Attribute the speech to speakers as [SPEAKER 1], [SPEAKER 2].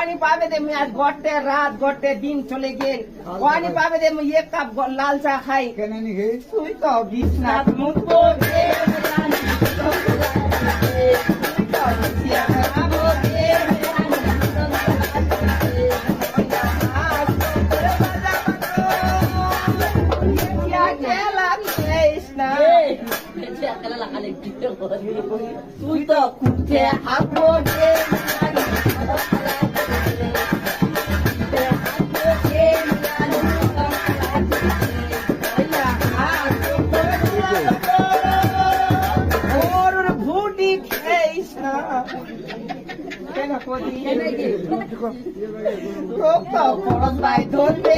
[SPEAKER 1] ওয়ানি পাবে দে আমি আজ গড়তে রাত গড়তে দিন চলে গেল ওয়ানি পাবে দে আমি এক কাপ লাল চা খাই
[SPEAKER 2] কেন নি হে
[SPEAKER 1] তুই তো বিছনাত মুতবো রে রানী তুই তো বিছিয়া খাবো রে তুই তো কুঠে হাঁকবো রে ভুটি খেয়েছ না কেন করি লোক তো খরচ ভাই ধরতে